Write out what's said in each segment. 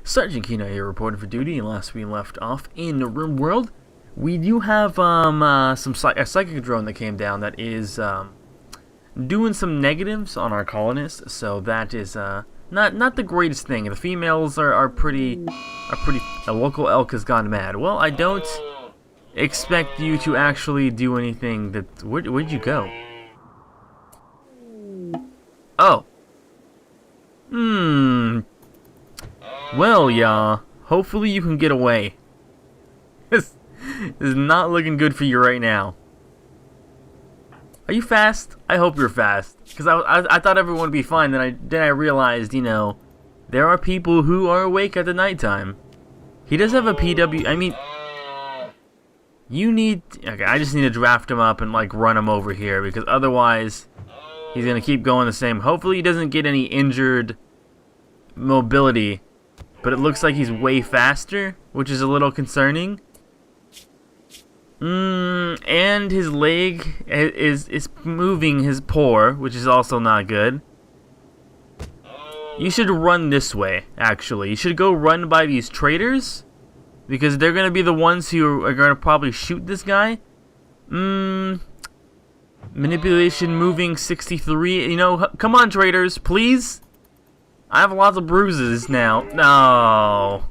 Sergeant Kino here reporting for duty, and last we left off in Rimworld, we do have a psychic drone that came down that is doing some negatives on our colonists, so that is not the greatest thing. The females are pretty a local elk has gone mad. Well, I don't expect you to actually do anything that where'd you go? Oh. Well, yeah, hopefully you can get away. This is not looking good for you right now. Are you fast? I hope you're fast, because I thought everyone would be fine. Then I realized, you know, there are people who are awake at the nighttime. He does have a PW. I mean, you need. Okay, I just need to draft him up and like run him over here, because otherwise he's gonna keep going the same. Hopefully he doesn't get any injured mobility. But it looks like he's way faster, which is a little concerning. And his leg is moving his paw, which is also not good. You should run this way, actually. You should go run by these traders, because they're going to be the ones who are going to probably shoot this guy. Manipulation moving 63. You know, come on, traders, please. I have lots of bruises now. No.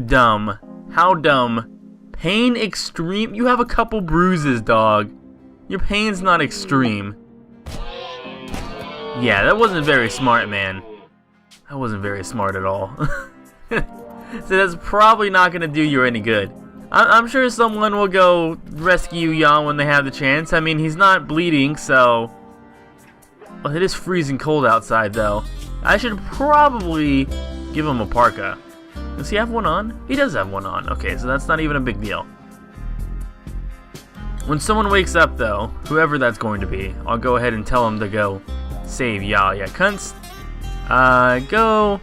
Dumb. How dumb. Pain extreme. You have a couple bruises, dog. Your pain's not extreme. Yeah, that wasn't very smart, man. That wasn't very smart at all. So that's probably not going to do you any good. I'm sure someone will go rescue Jan when they have the chance. I mean, he's not bleeding, so... Well, it is freezing cold outside, though. I should probably give him a parka. Does he have one on? He does have one on. Okay, so that's not even a big deal. When someone wakes up, though, whoever that's going to be, I'll go ahead and tell him to go save y'all, ya cunts. Go.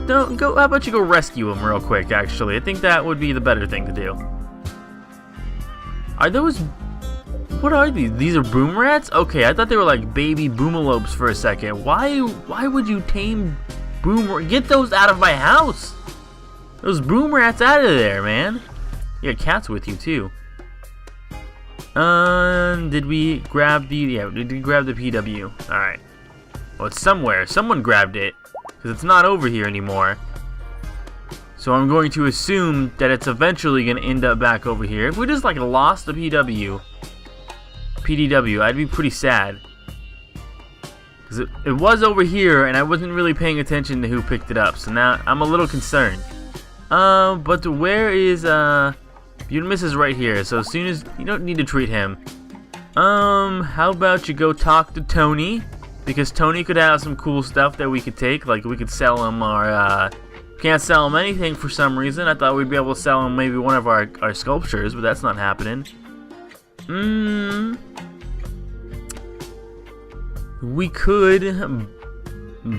How about you go rescue him real quick, actually? I think that would be the better thing to do. Are those... What are these? These are boom rats? Okay, I thought they were like baby boomalopes for a second. Why would you tame boom? Get those out of my house! Those boom rats out of there, man. You got cats with you too. Did we grab the? Yeah, we did grab the PW. All right. Well, it's somewhere. Someone grabbed it because it's not over here anymore. So I'm going to assume that it's eventually going to end up back over here. If we just like lost the PDW, I'd be pretty sad. Because it was over here, and I wasn't really paying attention to who picked it up. So now I'm a little concerned. But where is, Unimus is right here. So as soon as, you don't need to treat him. How about you go talk to Tony? Because Tony could have some cool stuff that we could take. Like, we could sell him our, can't sell him anything for some reason. I thought we'd be able to sell him maybe one of our sculptures, but that's not happening. We could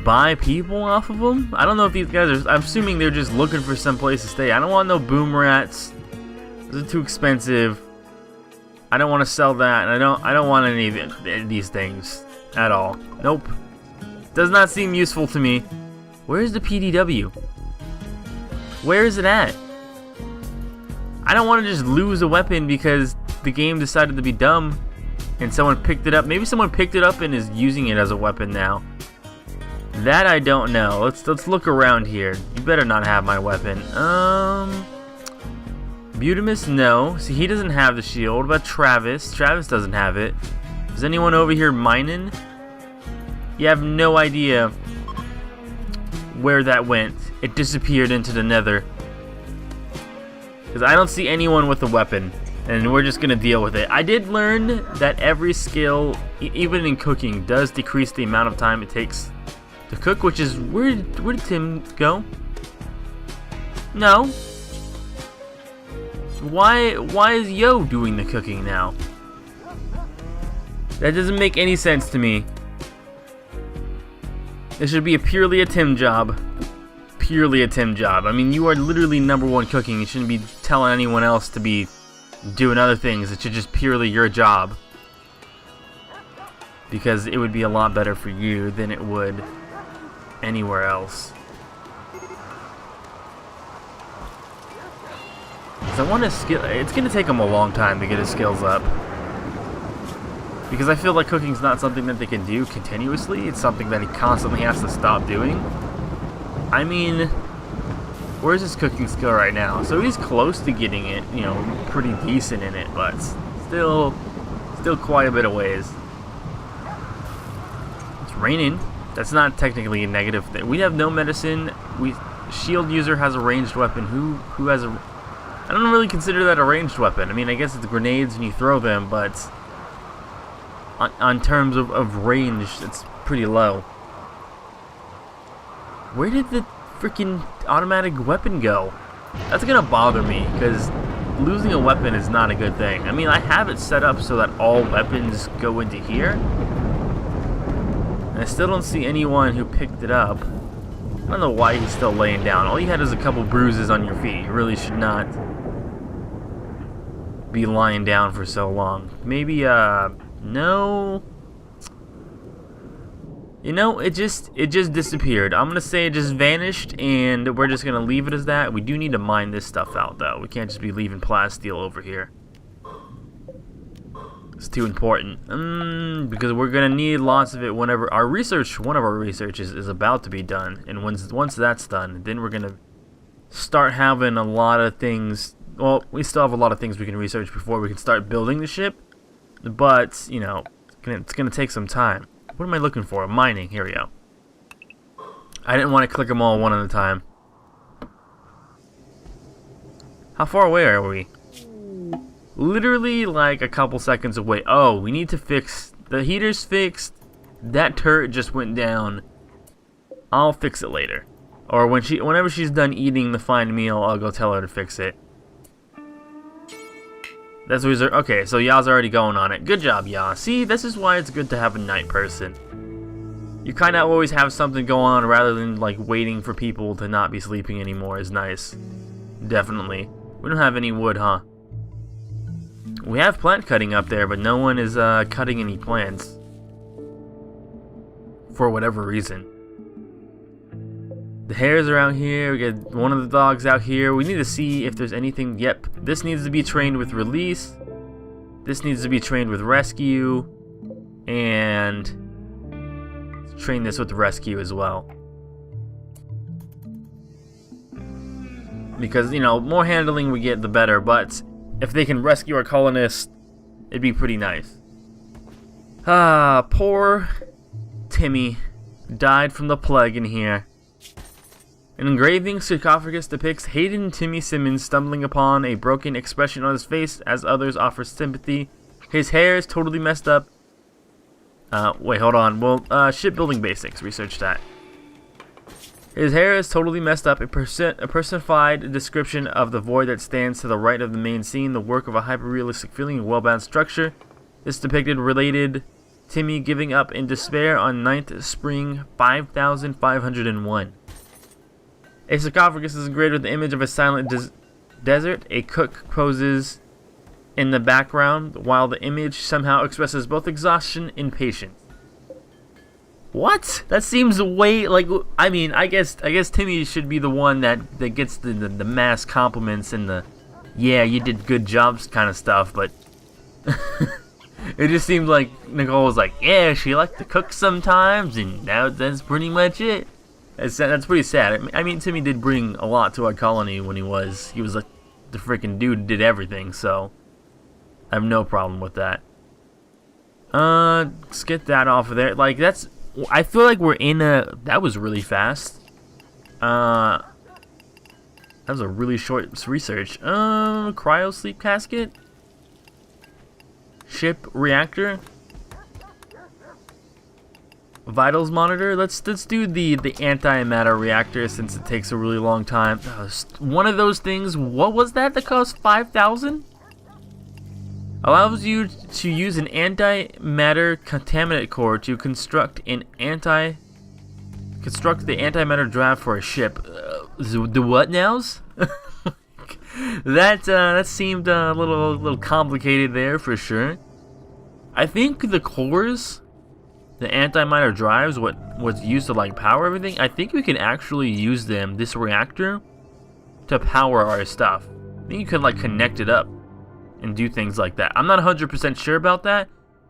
buy people off of them. I don't know if these guys are... I'm assuming they're just looking for some place to stay. I don't want no boom rats. Those are too expensive. I don't want to sell that, and I don't want any of these things at all. Nope. Does not seem useful to me. Where's the PDW? Where is it at? I don't want to just lose a weapon because the game decided to be dumb and someone picked it up. Maybe someone picked it up and is using it as a weapon now. That I don't know. Let's look around here. You better not have my weapon. Butimus, no. See, he doesn't have the shield. What about Travis? Travis doesn't have it. Is anyone over here mining? You have no idea where that went. It disappeared into the nether. Because I don't see anyone with a weapon. And we're just going to deal with it. I did learn that every skill, even in cooking, does decrease the amount of time it takes to cook, which is... Where did Tim go? No. Why is Yo doing the cooking now? That doesn't make any sense to me. This should be purely a Tim job. Purely a Tim job. I mean, you are literally #1 cooking. You shouldn't be telling anyone else to be doing other things. It should just purely your job. Because it would be a lot better for you than it would anywhere else. So I want to skill. It's gonna take him a long time to get his skills up, because I feel like cooking's not something that they can do continuously. It's something that he constantly has to stop doing. I mean, where's his cooking skill right now? So he's close to getting it, you know, pretty decent in it, but still quite a bit of ways. It's raining. That's not technically a negative thing. We have no medicine. Shield user has a ranged weapon. Who has a? I don't really consider that a ranged weapon. I mean, I guess it's grenades and you throw them, but on terms of range, it's pretty low. Where did the freaking automatic weapon go? That's gonna bother me, because losing a weapon is not a good thing. I mean, I have it set up so that all weapons go into here, and I still don't see anyone who picked it up. I don't know why he's still laying down. All you had is a couple bruises on your feet. You really should not be lying down for so long. Maybe, no. You know, it just disappeared. I'm gonna say it just vanished, and we're just gonna leave it as that. We do need to mine this stuff out, though. We can't just be leaving plasteel over here. It's too important. Because we're gonna need lots of it whenever one of our researches is about to be done. And once that's done, then we're gonna start having a lot of things. Well, we still have a lot of things we can research before we can start building the ship. But, you know, it's gonna take some time. What am I looking for? Mining. Here we go. I didn't want to click them all one at a time. How far away are we? Literally like a couple seconds away. Oh, we need to fix the heater's fixed. That turret just went down. I'll fix it later, or whenever she's done eating the fine meal, I'll go tell her to fix it. That's what okay, so Ya's already going on it. Good job, Ya. See, this is why it's good to have a night person. You kind of always have something going on rather than like waiting for people to not be sleeping anymore is nice. Definitely. We don't have any wood, huh? We have plant cutting up there, but no one is cutting any plants. For whatever reason. The hares are out here. We get one of the dogs out here. We need to see if there's anything. Yep, this needs to be trained with release. This needs to be trained with rescue. And let's train this with rescue as well. Because, you know, more handling we get, the better. But if they can rescue our colonist, it'd be pretty nice. Ah, poor Timmy died from the plague in here. An engraving sarcophagus depicts Hayden Timmy Simmons stumbling upon a broken expression on his face as others offer sympathy. His hair is totally messed up. Wait, hold on. Well, shipbuilding basics. Research that. His hair is totally messed up. A personified description of the void that stands to the right of the main scene. The work of a hyper-realistic feeling and well-balanced structure. This depicted related Timmy giving up in despair on 9th Spring 5501. A sarcophagus is engraved with the image of a silent desert. A cook poses in the background, while the image somehow expresses both exhaustion and patience. What? That seems way like. I mean, I guess Timmy should be the one that gets the mass compliments and the yeah, you did good jobs kind of stuff. But it just seemed like Nicole was like, yeah, she liked to cook sometimes, and that's pretty much it. That's pretty sad. I mean, Timmy did bring a lot to our colony when he was like the freaking dude who did everything, so I have no problem with that. Let's get that off of there. Like, I feel like we're in a, that was really fast. That was a really short research. Cryo sleep casket? Ship reactor? Vitals monitor. Let's do the antimatter reactor since it takes a really long time. One of those things. What was that cost 5,000? Allows you to use an antimatter contaminant core to construct the antimatter drive for a ship. The what nows? That seemed a little complicated there for sure. I think the cores the antimatter drives, what's used to like power everything, I think we can actually use them, this reactor, to power our stuff. I think you could like connect it up and do things like that. I'm not 100% sure about that,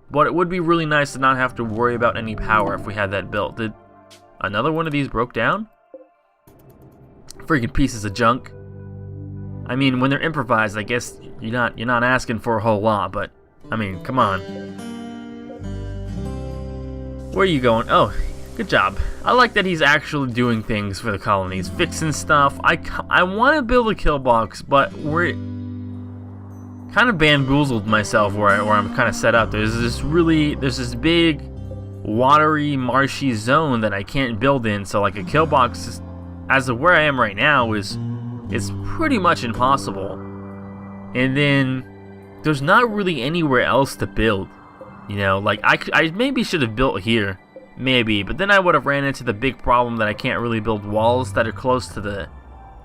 but it would be really nice to not have to worry about any power if we had that built. Did another one of these broke down? Freaking pieces of junk. I mean, when they're improvised, I guess you're not asking for a whole lot, but I mean, come on. Where are you going? Oh, good job. I like that he's actually doing things for the colonies, fixing stuff. I want to build a kill box, but we're kind of bamboozled myself where I'm kind of set up. There's this big watery, marshy zone that I can't build in. So like a kill box, as of where I am right now, is pretty much impossible. And then there's not really anywhere else to build. You know, like I maybe should have built here, maybe, but then I would have ran into the big problem that I can't really build walls that are close to the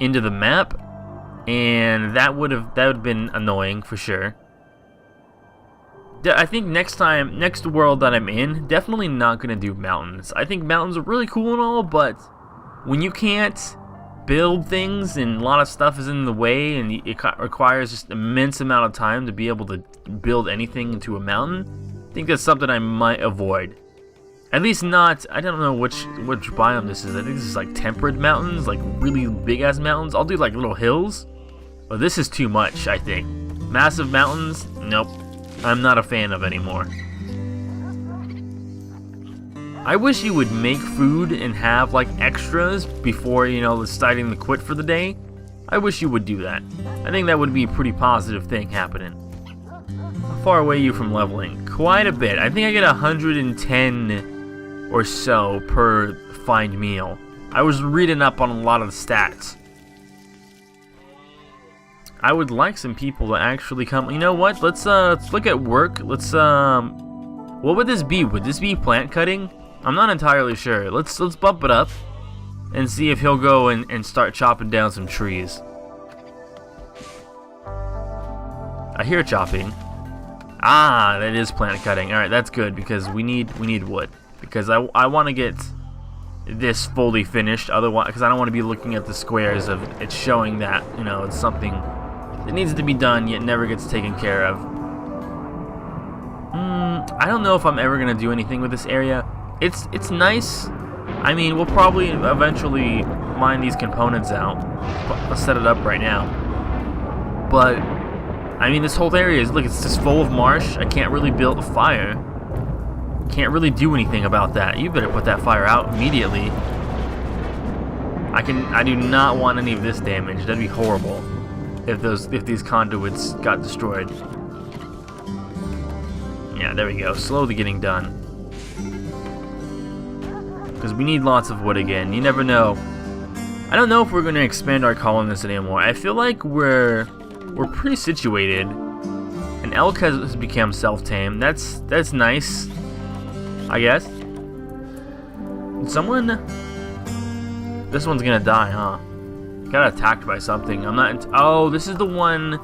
end of the map, and that would have been annoying for sure. I think next world that I'm in, definitely not gonna do mountains. I think mountains are really cool and all, but when you can't build things and a lot of stuff is in the way and it requires just an immense amount of time to be able to build anything into a mountain, I think that's something I might avoid. At least not, I don't know which biome this is. I think this is like temperate mountains, like really big ass mountains. I'll do like little hills, but this is too much, I think. Massive mountains, nope. I'm not a fan of anymore. I wish you would make food and have like extras before, you know, deciding to quit for the day. I wish you would do that. I think that would be a pretty positive thing happening. How far away are you from leveling? Quite a bit. I think I get 110 or so per find meal. I was reading up on a lot of the stats. I would like some people to actually come. You know what? Let's look at work. Let's what would this be? Would this be plant cutting? I'm not entirely sure. Let's bump it up and see if he'll go and start chopping down some trees. I hear chopping. Ah, that is plant cutting. All right, that's good because we need wood, because I want to get this fully finished. Otherwise, because I don't want to be looking at the squares of it showing that, you know, it's something that needs to be done yet never gets taken care of. I don't know if I'm ever gonna do anything with this area. It's nice. I mean, we'll probably eventually mine these components out. Let's set it up right now. But I mean, this whole area is, look, it's just full of marsh. I can't really build a fire. Can't really do anything about that. You better put that fire out immediately. I do not want any of this damage. That'd be horrible if these conduits got destroyed. Yeah, there we go. Slowly getting done. Because we need lots of wood again. You never know. I don't know if we're going to expand our colonists anymore. I feel like we're pretty situated. And elk has become self-tame. That's nice, I guess. Someone... This one's gonna die, huh? Got attacked by something. I'm not... Oh, this is the one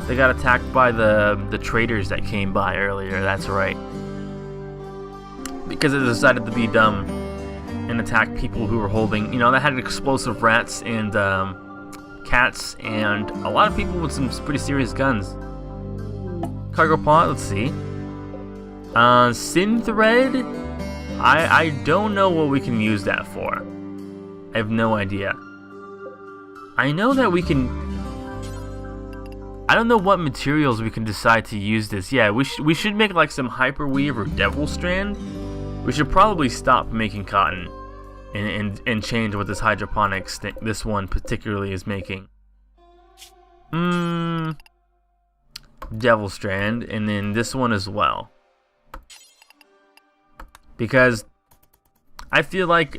that got attacked by the traders that came by earlier. That's right. Because it decided to be dumb and attack people who were holding... You know, that had explosive rats and cats and a lot of people with some pretty serious guns. Cargo pot, let's see. Sin thread? I don't know what we can use that for. I have no idea. I know that we can... I don't know what materials we can decide to use this. Yeah, we should make like some hyperweave or devil strand. We should probably stop making cotton and change what this hydroponics this one particularly is making. Devil strand, and then this one as well. Because I feel like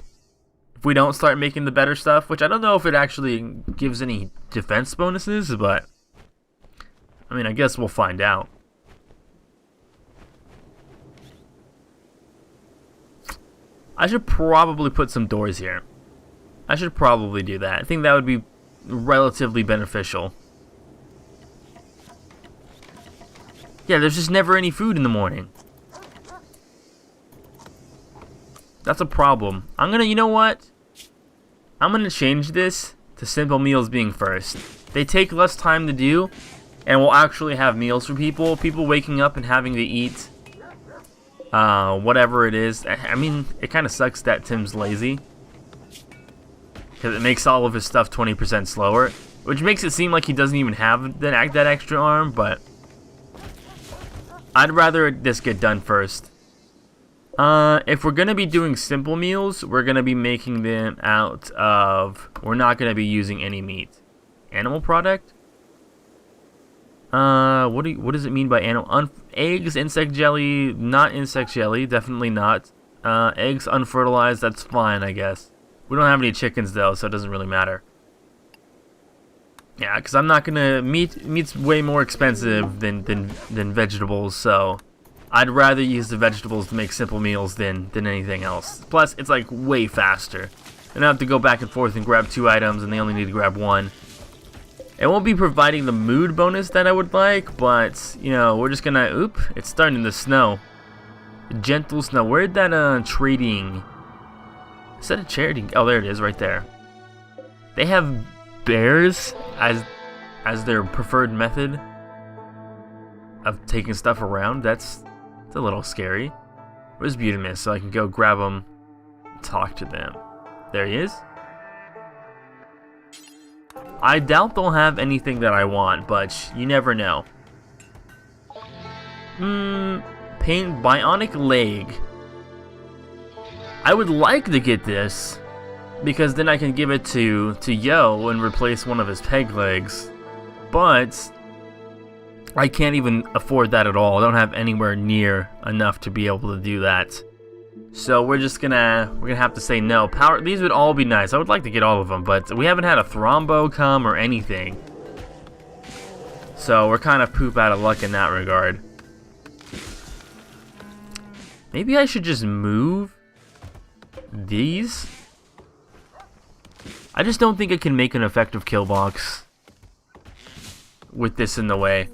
if we don't start making the better stuff, which I don't know if it actually gives any defense bonuses, but I mean, I guess we'll find out. I should probably put some doors here. I should probably do that. I think that would be relatively beneficial. Yeah, there's just never any food in the morning. That's a problem. You know what? I'm gonna change this to simple meals being first. They take less time to do, and we'll actually have meals for people. People waking up and having to eat whatever it is. I mean, it kind of sucks that Tim's lazy, because it makes all of his stuff 20% slower, which makes it seem like he doesn't even have that extra arm, but I'd rather this get done first. If we're going to be doing simple meals, we're going to be making them out of... We're not going to be using any meat. Animal product? What does it mean by animal? Eggs, insect jelly, not insect jelly, definitely not. Eggs unfertilized, that's fine, I guess. We don't have any chickens, though, so it doesn't really matter. Yeah, because I'm not going to... Meat's way more expensive than vegetables, so... I'd rather use the vegetables to make simple meals than anything else. Plus, it's like way faster. I don't have to go back and forth and grab 2 items, and they only need to grab 1. It won't be providing the mood bonus that I would like, but, you know, we're just gonna... Oop, it's starting to snow. Gentle snow. Where'd that, trading... Is that a charity? Oh, there it is, right there. They have bears as their preferred method of taking stuff around. It's a little scary. Where's Butamus so I can go grab him and talk to them? There he is. I doubt they'll have anything that I want, but you never know. Paint bionic leg. I would like to get this, because then I can give it to Yo and replace one of his peg legs. But I can't even afford that at all. I don't have anywhere near enough to be able to do that. So we're gonna have to say no. Power. These would all be nice. I would like to get all of them, but we haven't had a Thrombo come or anything. So we're kind of poop out of luck in that regard. Maybe I should just move these. I just don't think it can make an effective kill box with this in the way.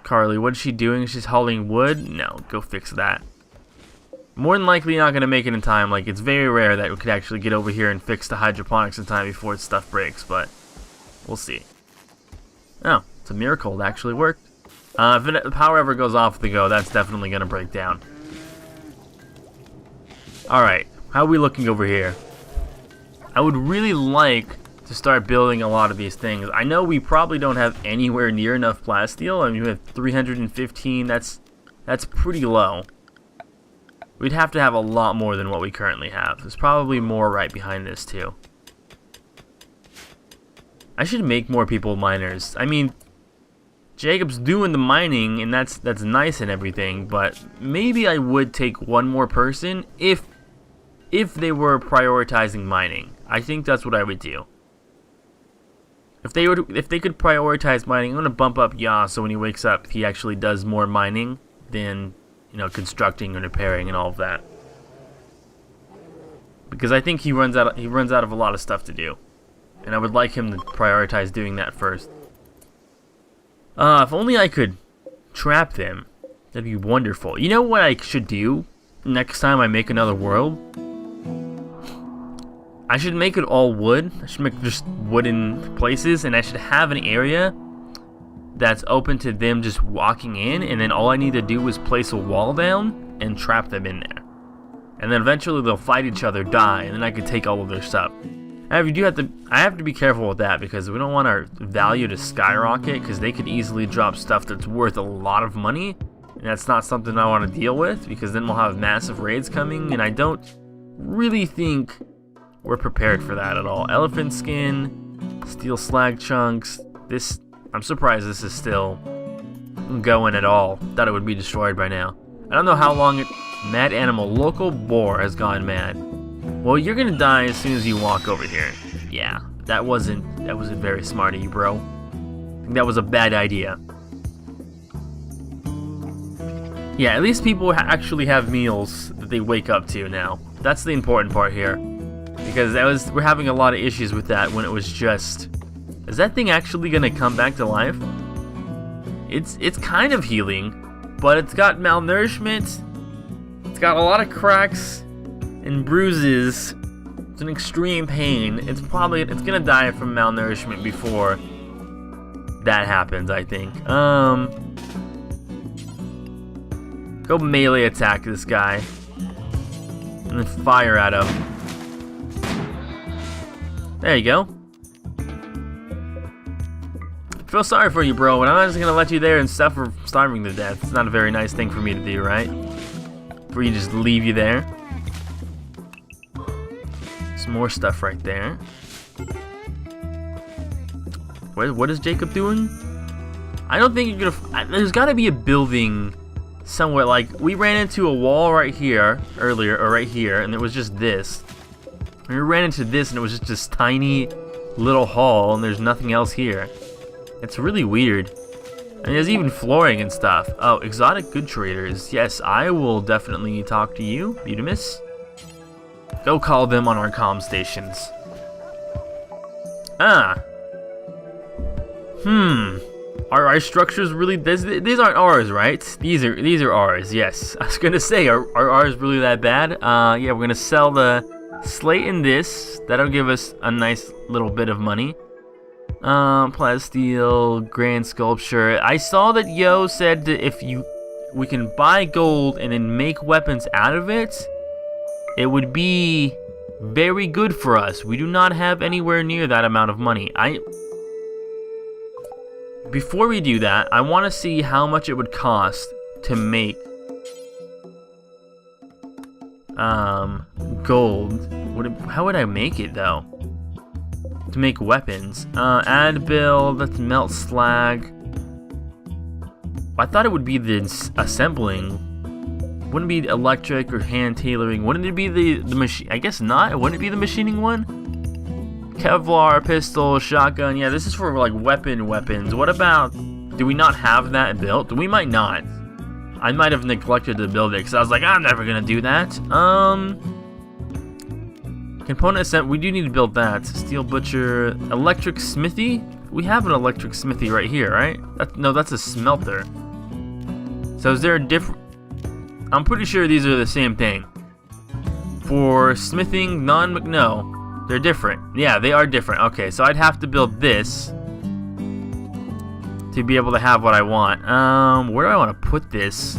Carly, what is she doing? She's hauling wood? No, go fix that. More than likely not going to make it in time. Like, it's very rare that we could actually get over here and fix the hydroponics in time before its stuff breaks, but we'll see. Oh, it's a miracle it actually worked. If the power ever goes off the go, that's definitely going to break down. Alright, how are we looking over here? I would really like to start building a lot of these things. I know we probably don't have anywhere near enough plasteel. I mean, we have 315. That's pretty low. We'd have to have a lot more than what we currently have. There's probably more right behind this too. I should make more people miners. I mean, Jacob's doing the mining, and that's nice and everything, but maybe I would take one more person if they were prioritizing mining. I think that's what I would do. If they could prioritize mining, I'm gonna bump up Ya so when he wakes up, he actually does more mining than, you know, constructing and repairing and all of that. Because I think he runs out of a lot of stuff to do, and I would like him to prioritize doing that first. If only I could trap them, that'd be wonderful. You know what I should do next time I make another world? I should make it all wood. I should make just wooden places, and I should have an area that's open to them just walking in, and then all I need to do is place a wall down and trap them in there. And then eventually they'll fight each other, die, and then I can take all of their stuff. However, I have to be careful with that, because we don't want our value to skyrocket, because they could easily drop stuff that's worth a lot of money, and that's not something I want to deal with, because then we'll have massive raids coming, and I don't really think we're prepared for that at all. Elephant skin, steel slag chunks. I'm surprised this is still going at all. Thought it would be destroyed by now. I don't know how long Mad animal. Local boar has gone mad. Well, you're gonna die as soon as you walk over here. Yeah, that wasn't very smart of you, bro. I think that was a bad idea. Yeah, at least people actually have meals that they wake up to now. That's the important part here. Because we're having a lot of issues with that when it was just... Is that thing actually gonna come back to life? It's kind of healing, but it's got malnourishment. It's got a lot of cracks and bruises. It's in extreme pain. It's gonna die from malnourishment before that happens, I think. Go melee attack this guy. And then fire at him. There you go. I feel sorry for you, bro, but I'm not just gonna let you there and suffer starving to death. It's not a very nice thing for me to do, right? For you just leave you there. Some more stuff right there. What is Jacob doing? I don't think you're gonna. There's gotta be a building somewhere. Like, we ran into a wall right here earlier, or right here, and it was just this. We ran into this, and it was just this tiny little hall, and there's nothing else here. It's really weird. I mean, there's even flooring and stuff. Oh, exotic good traders. Yes, I will definitely talk to you, Butamus. Go call them on our comm stations. Are our structures really? These aren't ours, right? These are ours. Yes. I was gonna say, are ours really that bad? Yeah, we're gonna sell the slate and this. That'll give us a nice little bit of money. Plasteel, grand sculpture. I saw that Yo said that if we can buy gold and then make weapons out of it, it would be very good for us. We do not have anywhere near that amount of money. Before we do that, I want to see how much it would cost to make gold. How would I make it though? To make weapons. Add build, let's melt slag. I thought it would be the assembling. Wouldn't it be electric or hand tailoring? Wouldn't it be the machine? I guess not. Wouldn't it be the machining one? Kevlar, pistol, shotgun. Yeah, this is for like weapons. What about, do we not have that built? We might not. I might have neglected to build it because I was like, I'm never gonna do that. Component set, we do need to build that. Steel butcher, electric smithy. We have an electric smithy right here, right? No, that's a smelter. So is there a different? I'm pretty sure these are the same thing. For smithing, no, they're different. Yeah, they are different. Okay, so I'd have to build this to be able to have what I want. Where do I want to put this?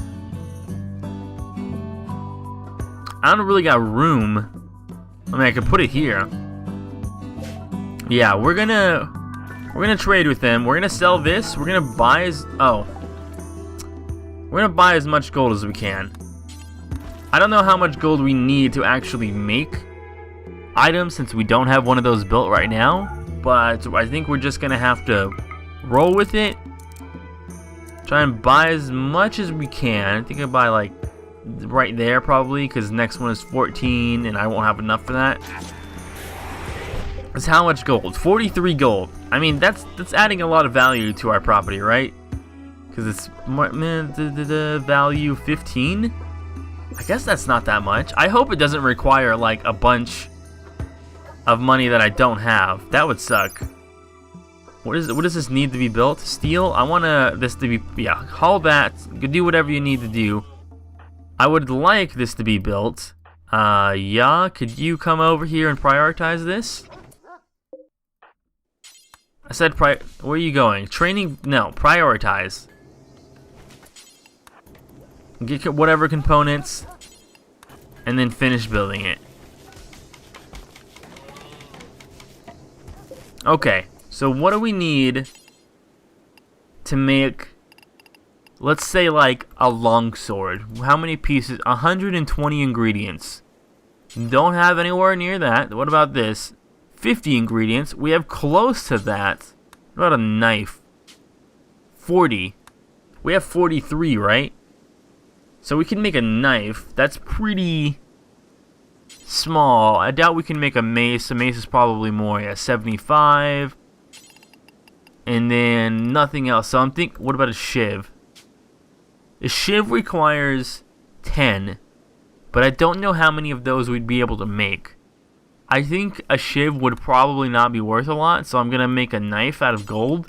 I don't really got room. I mean, I could put it here. Yeah, we're gonna trade with them. We're gonna sell this. We're gonna buy we're gonna buy as much gold as we can. I don't know how much gold we need to actually make items since we don't have one of those built right now, but I think we're just gonna have to roll with it. Try and buy as much as we can. I think I'll buy like right there probably, because the next one is 14 and I won't have enough for that. That's how much gold? 43 gold. I mean, that's adding a lot of value to our property, right? Because it's more, the value 15. I guess that's not that much. I hope it doesn't require like a bunch of money that I don't have. That would suck. What does this need to be built? Steel? I want this to be, yeah, haul that. Do whatever you need to do. I would like this to be built. Yeah, could you come over here and prioritize this? I said where are you going? Training? No, prioritize. Get whatever components and then finish building it. Okay, so what do we need to make, let's say, like a longsword? How many pieces? 120 ingredients. Don't have anywhere near that. What about this? 50 ingredients. We have close to that. What about a knife? 40. We have 43, right? So we can make a knife. That's pretty small. I doubt we can make a mace. A mace is probably more. Yeah, 75. And then nothing else. So I'm thinking, what about a shiv? A shiv requires 10. But I don't know how many of those we'd be able to make. I think a shiv would probably not be worth a lot, so I'm going to make a knife out of gold.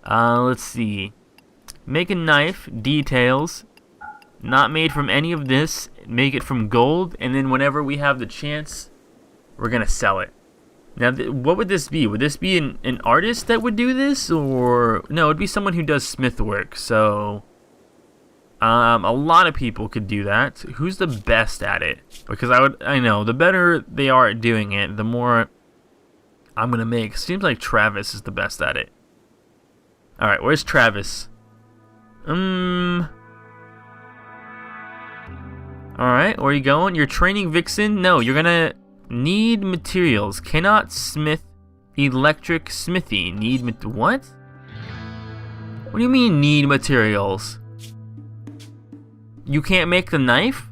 Let's see. Make a knife, details, not made from any of this, make it from gold, and then whenever we have the chance, we're gonna sell it. Now, what would this be? Would this be an artist that would do this, or no? It'd be someone who does smith work. So, a lot of people could do that. Who's the best at it? Because I know the better they are at doing it, the more I'm gonna make. Seems like Travis is the best at it. All right, where's Travis? All right, where are you going? You're training Vixen? No, you're gonna need materials. Cannot smith electric smithy. Need what? What do you mean need materials? You can't make the knife?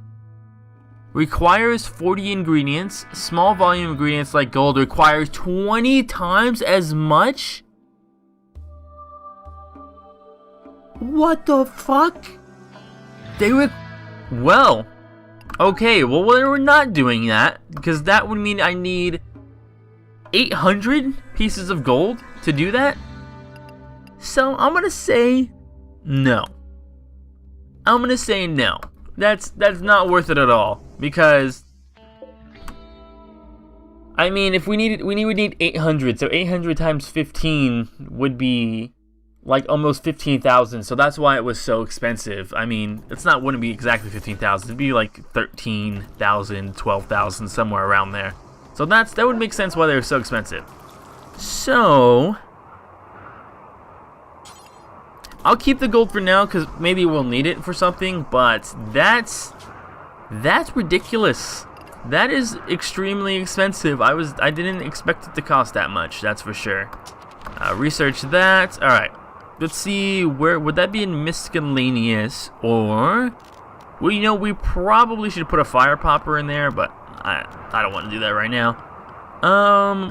Requires 40 ingredients. Small volume ingredients like gold requires 20 times as much? What the fuck? Well, okay, well we're not doing that, because that would mean I need 800 pieces of gold to do that. So I'm gonna say no. I'm gonna say no. That's not worth it at all, because I mean, if we would need 800, so 800 times 15 would be like almost 15,000, so that's why it was so expensive. I mean, wouldn't be exactly 15,000. It'd be like 13,000, 12,000, somewhere around there. So that would make sense why they were so expensive. So I'll keep the gold for now, because maybe we'll need it for something, but that's ridiculous. That is extremely expensive. I didn't expect it to cost that much, that's for sure. Research that. Alright. Let's see, where would that be in miscellaneous, or well, you know, we probably should put a fire popper in there, but I don't want to do that right now.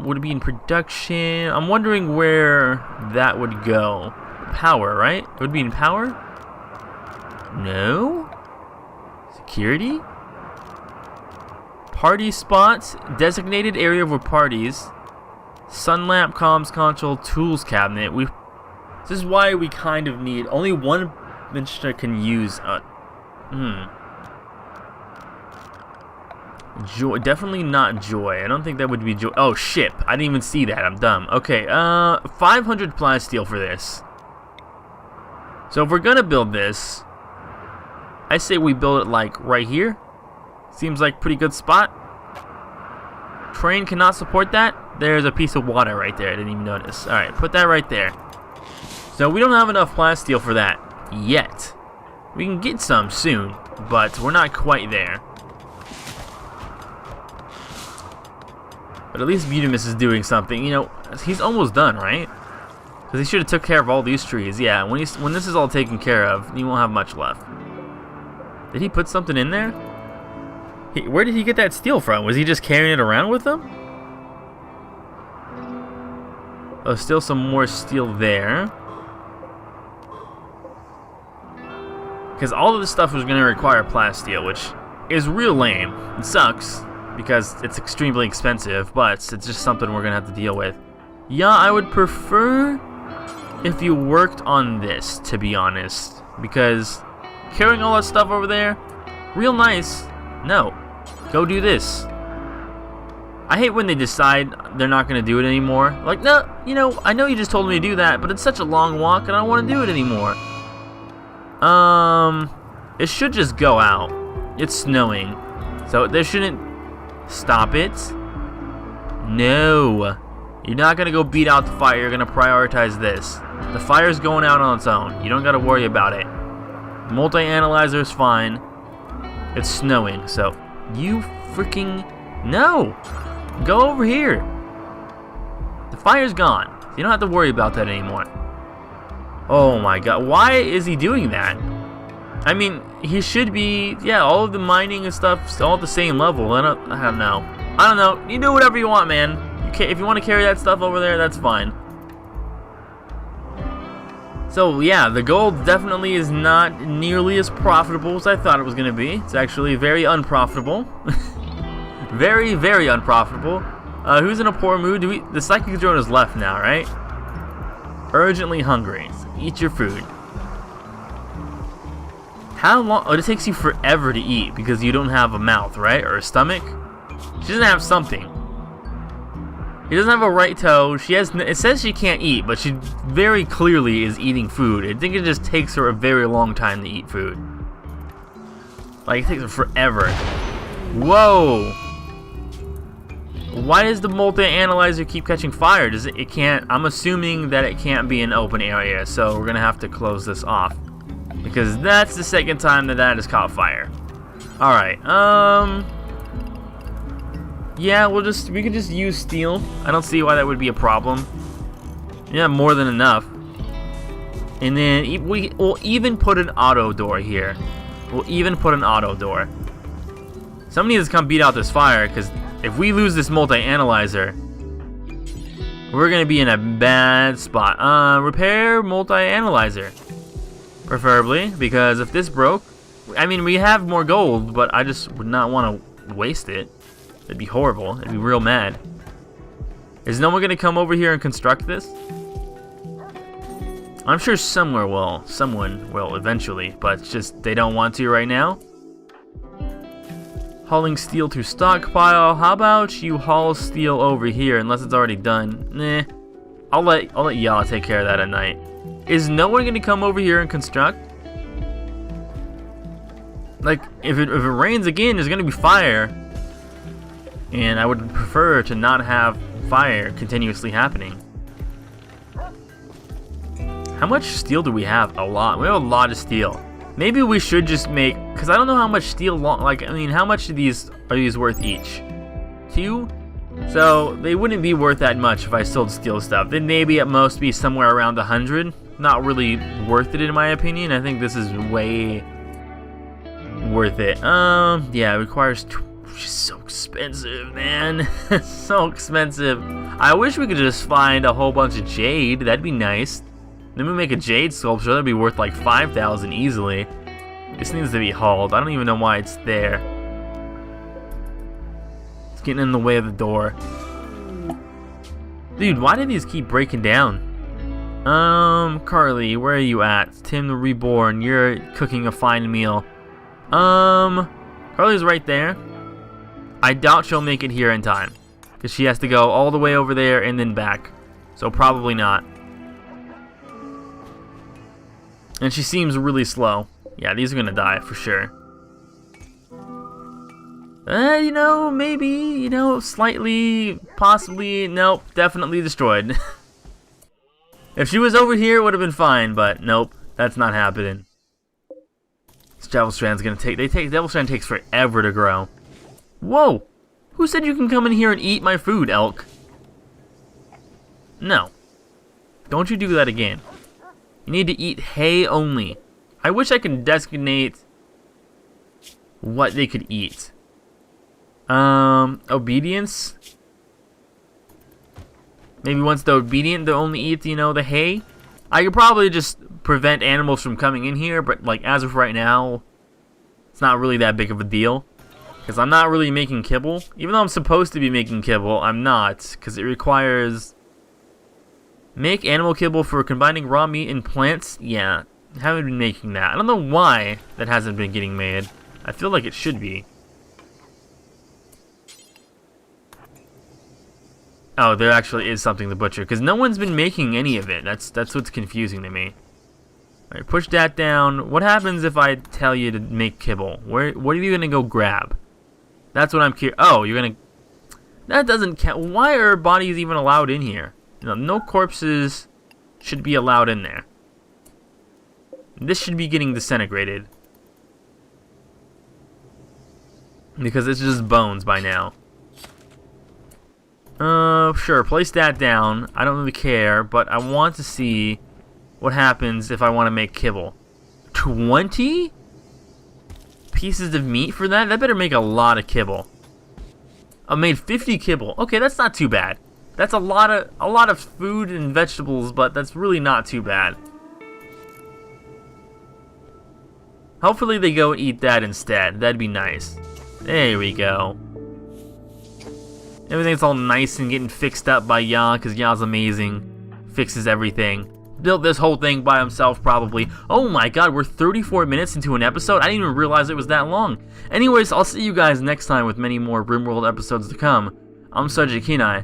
Would it be in production? I'm wondering where that would go. Power, right? It would be in power? No? Security? Party spots, designated area for parties. Sun lamp, comms console, tools cabinet. This is why we kind of need only one minister can use. Joy, definitely not joy. I don't think that would be joy. Oh, ship. I didn't even see that. I'm dumb. Okay, 500 plasteel for this. So if we're gonna build this, I say we build it like right here. Seems like pretty good spot. Train cannot support that. There's a piece of water right there. I didn't even notice. All right, put that right there. So we don't have enough plasteel for that yet. We can get some soon, but we're not quite there. But at least Butamus is doing something. You know, he's almost done, right? Because he should have took care of all these trees. Yeah, when this is all taken care of, he won't have much left. Did he put something in there? Where did he get that steel from? Was he just carrying it around with him? Oh, still some more steel there. Because all of this stuff was going to require plasteel, which is real lame. It sucks, because it's extremely expensive, but it's just something we're going to have to deal with. Yeah, I would prefer if you worked on this, to be honest. Because carrying all that stuff over there, real nice. No, go do this. I hate when they decide they're not going to do it anymore. Like, no, you know, I know you just told me to do that, but it's such a long walk and I don't want to do it anymore. It should just go out. It's snowing, so they shouldn't stop it. No, you're not going to go beat out the fire. You're going to prioritize this. The fire's going out on its own. You don't got to worry about it. Multi-analyzer is fine. It's snowing, so you freaking no. Go over here. The fire's gone. So you don't have to worry about that anymore. Oh my god, why is he doing that? I mean, he should be, yeah, all of the mining and stuff all at the same level. I don't know. I don't know. You do whatever you want, man. If you want to carry that stuff over there, that's fine. So yeah, the gold definitely is not nearly as profitable as I thought it was going to be. It's actually very unprofitable. Very, very unprofitable. Who's in a poor mood? The psychic drone is left now, right? Urgently hungry. So eat your food. How long? Oh, it takes you forever to eat because you don't have a mouth, right? Or a stomach? She doesn't have something. She doesn't have a right toe. She has. It says she can't eat, but she very clearly is eating food. I think it just takes her a very long time to eat food. Like, it takes her forever. Whoa! Why does the multi-analyzer keep catching fire? Does it can't. I'm assuming that it can't be an open area, so we're gonna have to close this off because that's the second time that has caught fire. All right. Yeah, we could just use steel. I don't see why that would be a problem. Yeah, more than enough. And then we'll even put an auto door here. We'll even put an auto door. Somebody needs to come beat out this fire, because if we lose this multi-analyzer, we're going to be in a bad spot. Repair multi-analyzer. Preferably, because if this broke, I mean, we have more gold, but I just would not want to waste it. It'd be horrible. I'd be real mad. Is no one going to come over here and construct this? I'm sure someone will eventually, but it's just they don't want to right now. Hauling steel to stockpile. How about you haul steel over here, unless it's already done? Nah. I'll let y'all take care of that at night. Is no one gonna come over here and construct? Like, if it rains again, there's gonna be fire. And I would prefer to not have fire continuously happening. How much steel do we have? A lot. We have a lot of steel. Maybe we should just make, because I don't know how much steel, how much are these worth each? 2? So they wouldn't be worth that much if I sold steel stuff. Then maybe at most be somewhere around 100. Not really worth it in my opinion. I think this is way worth it. Yeah, it requires. She's so expensive, man. So expensive. I wish we could just find a whole bunch of jade. That'd be nice. Then we make a jade sculpture. That'd be worth like 5,000 easily. This needs to be hauled. I don't even know why it's there. It's getting in the way of the door. Dude, why do these keep breaking down? Carly, where are you at? Tim the Reborn, you're cooking a fine meal. Carly's right there. I doubt she'll make it here in time, because she has to go all the way over there and then back. So probably not. And she seems really slow. Yeah, these are gonna die for sure. You know, maybe, you know, slightly, possibly, nope, definitely destroyed. If she was over here, it would have been fine, but nope, that's not happening. This Devil Strand's gonna Devil Strand takes forever to grow. Whoa! Who said you can come in here and eat my food, elk? No. Don't you do that again. You need to eat hay only. I wish I could designate what they could eat. Obedience? Maybe once they're obedient, they'll only eat, you know, the hay. I could probably just prevent animals from coming in here, but like as of right now, it's not really that big of a deal. Because I'm not really making kibble. Even though I'm supposed to be making kibble, I'm not. Because it requires... Make animal kibble for combining raw meat and plants? Yeah, I haven't been making that. I don't know why that hasn't been getting made. I feel like it should be. Oh, there actually is something to butcher. Because no one's been making any of it. That's what's confusing to me. Alright, push that down. What happens if I tell you to make kibble? What are you going to go grab? That's what I'm curious. Oh, you're going to... That doesn't count. Why are bodies even allowed in here? You know, no corpses should be allowed in there. This should be getting disintegrated. Because it's just bones by now. Sure, place that down. I don't really care, but I want to see what happens if I want to make kibble. 20 pieces of meat for that? That better make a lot of kibble. I made 50 kibble. Okay, that's not too bad. That's a lot of food and vegetables, but that's really not too bad. Hopefully they go eat that instead. That'd be nice. There we go. Everything's all nice and getting fixed up by Ya, because Ya's amazing. Fixes everything. built this whole thing by himself, probably. Oh my god, we're 34 minutes into an episode? I didn't even realize it was that long. Anyways, I'll see you guys next time with many more Rimworld episodes to come. I'm Sergeant Kenai.